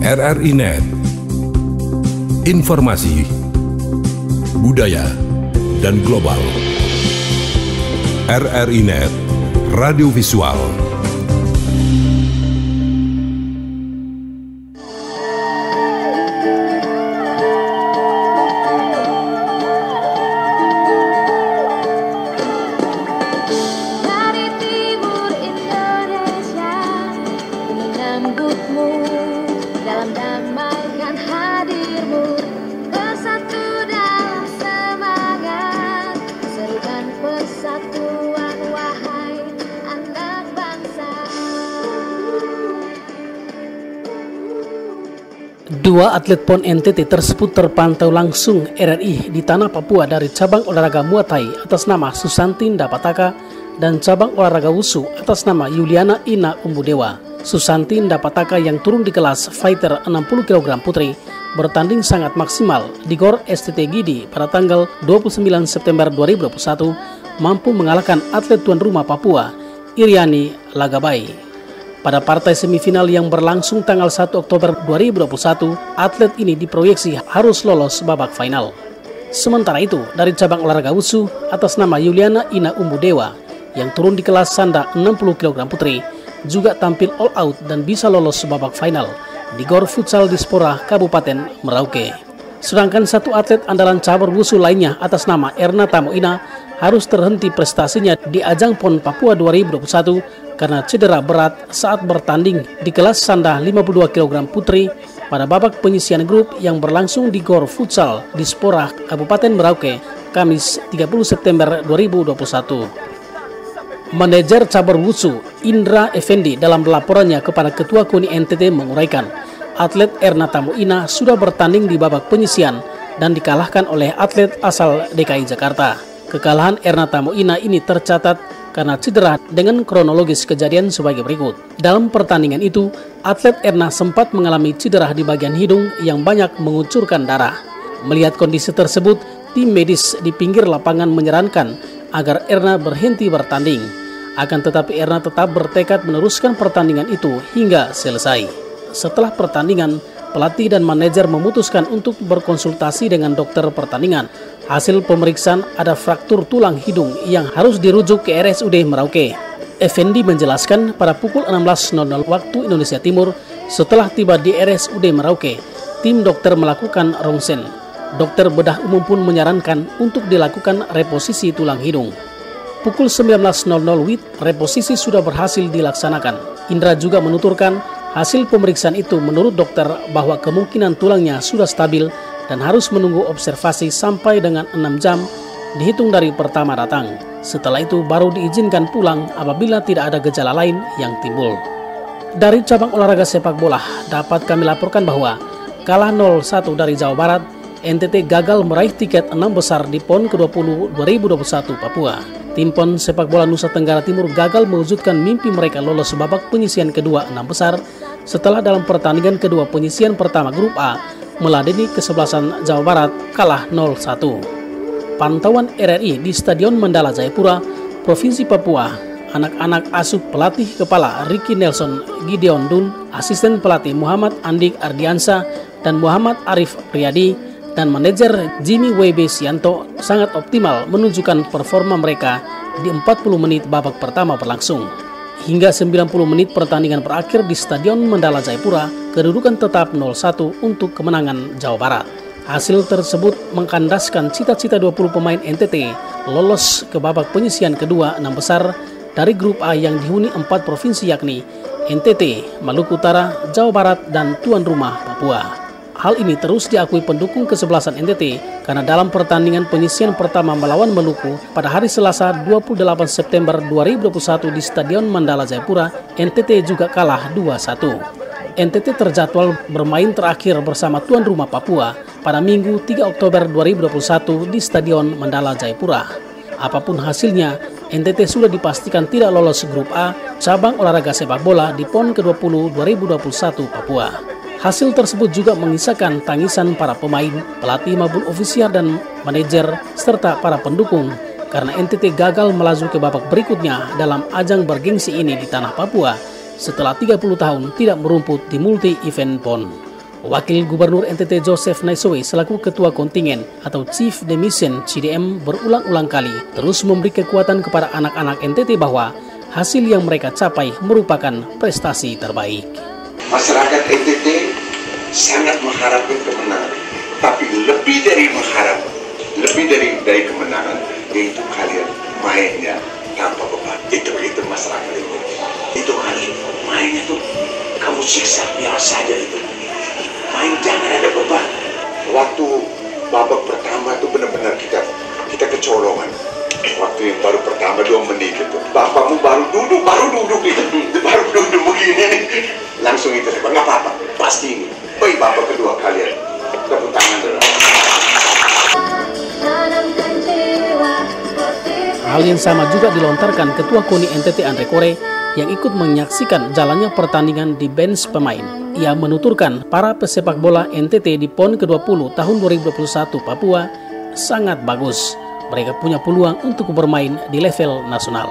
RRI Net. Informasi, budaya, dan global. RRI Net, radio visual. Dua atlet PON NTT tersebut terpantau langsung RRI di tanah Papua dari cabang olahraga Muay Thai atas nama Susanti Ndapataka dan cabang olahraga Wusu atas nama Yuliana Ina Umbudewa. Susanti Ndapataka yang turun di kelas fighter 60 kg putri bertanding sangat maksimal di GOR STT Gidi pada tanggal 29 September 2021 mampu mengalahkan atlet tuan rumah Papua, Iriani Lagabai. Pada partai semifinal yang berlangsung tanggal 1 Oktober 2021, atlet ini diproyeksi harus lolos babak final. Sementara itu, dari cabang olahraga Wusu atas nama Yuliana Ina Umbudewa yang turun di kelas sanda 60 kg putri juga tampil all out dan bisa lolos babak final di GOR Futsal Dispora Kabupaten Merauke. Sedangkan satu atlet andalan cabur Wusu lainnya atas nama Erna Tamoina harus terhenti prestasinya di ajang PON Papua 2021 karena cedera berat saat bertanding di kelas sanda 52 kg putri pada babak penyisian grup yang berlangsung di GOR Futsal Dispora Kabupaten Merauke, Kamis 30 September 2021. Manajer cabur Wusu Indra Effendi dalam laporannya kepada Ketua KONI NTT menguraikan, atlet Erna Tamoina sudah bertanding di babak penyisian dan dikalahkan oleh atlet asal DKI Jakarta. Kekalahan Erna Tamoina ini tercatat karena cedera dengan kronologis kejadian sebagai berikut. Dalam pertandingan itu, atlet Erna sempat mengalami cedera di bagian hidung yang banyak mengucurkan darah. Melihat kondisi tersebut, tim medis di pinggir lapangan menyarankan agar Erna berhenti bertanding. Akan tetapi Erna tetap bertekad meneruskan pertandingan itu hingga selesai. Setelah pertandingan, pelatih dan manajer memutuskan untuk berkonsultasi dengan dokter pertandingan. Hasil pemeriksaan ada fraktur tulang hidung yang harus dirujuk ke RSUD Merauke. Effendi menjelaskan pada pukul 16.00 waktu Indonesia Timur, setelah tiba di RSUD Merauke, tim dokter melakukan rongsen. Dokter bedah umum pun menyarankan untuk dilakukan reposisi tulang hidung. Pukul 19.00 WIB, reposisi sudah berhasil dilaksanakan. Indra juga menuturkan hasil pemeriksaan itu menurut dokter bahwa kemungkinan tulangnya sudah stabil dan harus menunggu observasi sampai dengan 6 jam dihitung dari pertama datang. Setelah itu baru diizinkan pulang apabila tidak ada gejala lain yang timbul. Dari cabang olahraga sepak bola dapat kami laporkan bahwa kalah 0-1 dari Jawa Barat, NTT gagal meraih tiket 6 besar di PON ke-20 2021 Papua. Tim PON sepak bola Nusa Tenggara Timur gagal mewujudkan mimpi mereka lolos babak penyisian kedua 6 besar setelah dalam pertandingan kedua penyisian pertama grup A meladeni kesebelasan Jawa Barat kalah 0-1. Pantauan RRI di Stadion Mandala Jayapura, Provinsi Papua, anak-anak asuh pelatih kepala Ricky Nelson Gideon Dun, asisten pelatih Muhammad Andik Ardiansa dan Muhammad Arif Priyadi, dan manajer Jimmy WB Sianto sangat optimal menunjukkan performa mereka di 40 menit babak pertama berlangsung. Hingga 90 menit pertandingan berakhir di Stadion Mandala Jayapura, kedudukan tetap 0-1 untuk kemenangan Jawa Barat. Hasil tersebut mengkandaskan cita-cita 20 pemain NTT lolos ke babak penyisian kedua 6 besar dari grup A yang dihuni 4 provinsi yakni NTT, Maluku Utara, Jawa Barat, dan tuan rumah Papua. Hal ini terus diakui pendukung kesebelasan NTT karena dalam pertandingan penyisian pertama melawan Maluku pada hari Selasa 28 September 2021 di Stadion Mandala Jayapura, NTT juga kalah 2-1. NTT terjadwal bermain terakhir bersama tuan rumah Papua pada Minggu 3 Oktober 2021 di Stadion Mandala Jayapura. Apapun hasilnya, NTT sudah dipastikan tidak lolos grup A cabang olahraga sepak bola di PON ke-20 2021 Papua. Hasil tersebut juga mengisahkan tangisan para pemain, pelatih maupun ofisial dan manajer, serta para pendukung karena NTT gagal melaju ke babak berikutnya dalam ajang bergengsi ini di tanah Papua setelah 30 tahun tidak merumput di multi-event PON. Wakil Gubernur NTT Joseph Naisowe selaku Ketua Kontingen atau Chief Demission CDM berulang-ulang kali terus memberi kekuatan kepada anak-anak NTT bahwa hasil yang mereka capai merupakan prestasi terbaik. Masyarakat NTT sangat mengharapkan kemenangan, tapi lebih dari mengharap, lebih dari kemenangan, yaitu kalian mainnya tanpa beban. Itu masyarakat NTT. Itu kali mainnya tuh kamu siksa biasa aja itu. Main jangan ada beban. Waktu babak pertama itu benar-benar kita kecolongan. Waktu yang baru pertama 2 menit itu, bapakmu baru duduk gitu, baru duduk begini nih. Langsung itu saya nggak apa-apa, pasti ini. Baik babak kedua kalian, tepuk tangan dulu. Hal yang sama juga dilontarkan Ketua KONI NTT Andre Kore yang ikut menyaksikan jalannya pertandingan di bench pemain. Ia menuturkan para pesepak bola NTT di PON ke-20 tahun 2021 Papua sangat bagus. Mereka punya peluang untuk bermain di level nasional.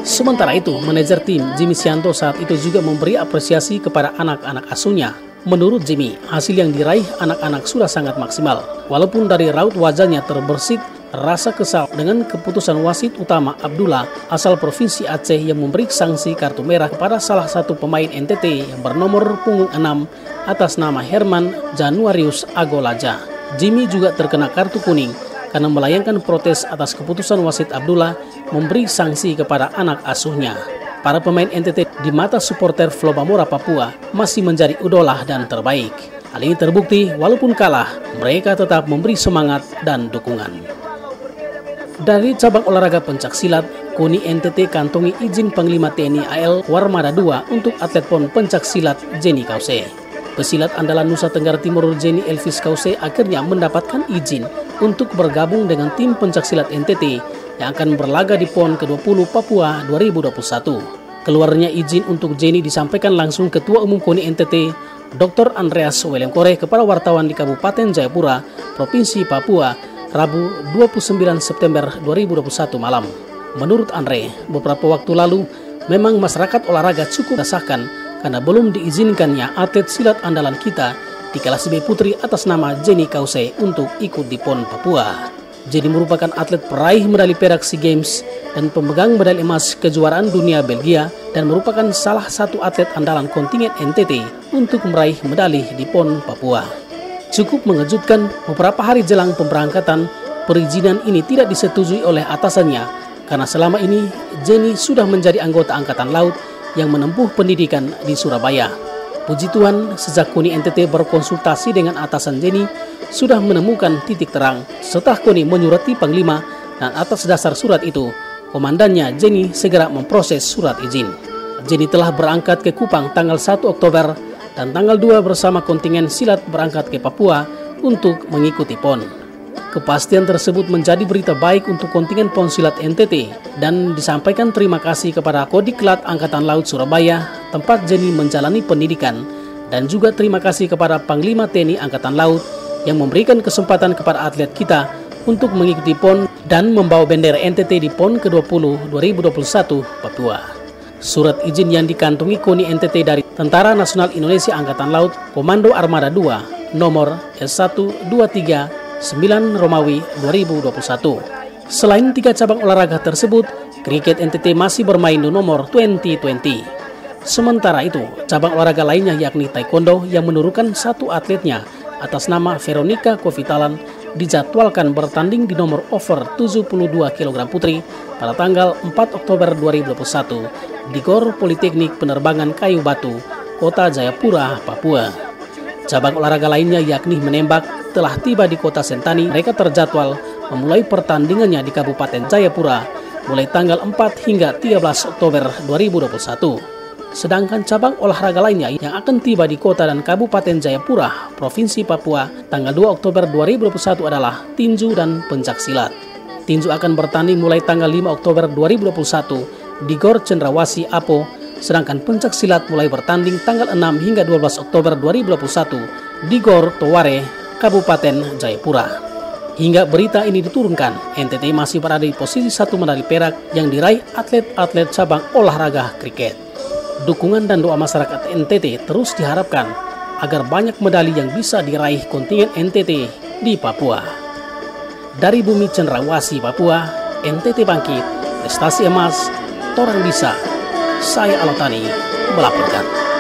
Sementara itu, manajer tim Jimmy Sianto saat itu juga memberi apresiasi kepada anak-anak asuhnya. Menurut Jimmy, hasil yang diraih anak-anak sudah sangat maksimal. Walaupun dari raut wajahnya terbersit rasa kesal dengan keputusan wasit utama Abdullah asal Provinsi Aceh yang memberi sanksi kartu merah kepada salah satu pemain NTT yang bernomor punggung 6 atas nama Herman Januarius Agolaja. Jimmy juga terkena kartu kuning karena melayangkan protes atas keputusan wasit Abdullah memberi sanksi kepada anak asuhnya. Para pemain NTT di mata supporter Flobamora Papua masih menjadi idola dan terbaik. Hal ini terbukti walaupun kalah, mereka tetap memberi semangat dan dukungan. Dari cabang olahraga pencaksilat, KONI NTT kantongi izin Panglima TNI AL Warmada II untuk atlet PON pencaksilat Jenny Kause. Pesilat andalan Nusa Tenggara Timur Jenny Elvis Kause akhirnya mendapatkan izin untuk bergabung dengan tim pencaksilat NTT yang akan berlaga di PON ke-20 Papua 2021. Keluarnya izin untuk Jenny disampaikan langsung Ketua Umum KONI NTT, Dr. Andreas William Kore kepada wartawan di Kabupaten Jayapura, Provinsi Papua, Rabu 29 September 2021 malam. Menurut Andre, beberapa waktu lalu memang masyarakat olahraga cukup resahkan karena belum diizinkannya atlet silat andalan kita di kelas B putri atas nama Jenny Kause untuk ikut di PON Papua. Jenny merupakan atlet peraih medali perak SEA Games dan pemegang medali emas kejuaraan dunia Belgia dan merupakan salah satu atlet andalan kontingen NTT untuk meraih medali di PON Papua. Cukup mengejutkan, beberapa hari jelang pemberangkatan, perizinan ini tidak disetujui oleh atasannya karena selama ini Jenny sudah menjadi anggota Angkatan Laut yang menempuh pendidikan di Surabaya. Puji Tuhan, sejak KONI NTT berkonsultasi dengan atasan Jenny, sudah menemukan titik terang setelah KONI menyurati Panglima dan atas dasar surat itu, komandannya Jenny segera memproses surat izin. Jenny telah berangkat ke Kupang tanggal 1 Oktober dan tanggal 2 bersama kontingen silat berangkat ke Papua untuk mengikuti PON. Kepastian tersebut menjadi berita baik untuk kontingen PON silat NTT dan disampaikan terima kasih kepada Kodiklat Angkatan Laut Surabaya tempat Jenny menjalani pendidikan dan juga terima kasih kepada Panglima TNI Angkatan Laut yang memberikan kesempatan kepada atlet kita untuk mengikuti PON dan membawa bendera NTT di PON ke-20 2021 Papua. Surat izin yang dikantongi KONI NTT dari Tentara Nasional Indonesia Angkatan Laut Komando Armada II nomor S123 9 Romawi 2021. Selain 3 cabang olahraga tersebut, kriket NTT masih bermain di nomor 2020. Sementara itu, cabang olahraga lainnya yakni taekwondo yang menurunkan 1 atletnya atas nama Veronica Kovitalan dijadwalkan bertanding di nomor over 72 kg putri pada tanggal 4 Oktober 2021 di Gor Politeknik Penerbangan Kayu Batu, Kota Jayapura, Papua. Cabang olahraga lainnya yakni menembak telah tiba di kota Sentani. Mereka terjadwal memulai pertandingannya di Kabupaten Jayapura mulai tanggal 4 hingga 13 Oktober 2021. Sedangkan cabang olahraga lainnya yang akan tiba di kota dan Kabupaten Jayapura, Provinsi Papua, tanggal 2 Oktober 2021 adalah tinju dan pencaksilat. Tinju akan bertanding mulai tanggal 5 Oktober 2021 di Gor Cendrawasih Apo, sedangkan pencaksilat mulai bertanding tanggal 6 hingga 12 Oktober 2021 di Gor Toware, Kabupaten Jayapura. Hingga berita ini diturunkan, NTT masih berada di posisi 1 medali perak yang diraih atlet-atlet cabang olahraga kriket. Dukungan dan doa masyarakat NTT terus diharapkan agar banyak medali yang bisa diraih kontingen NTT di Papua. Dari bumi Cendrawasih, Papua, NTT bangkit, prestasi emas, torang bisa. Saya Alotani melaporkan.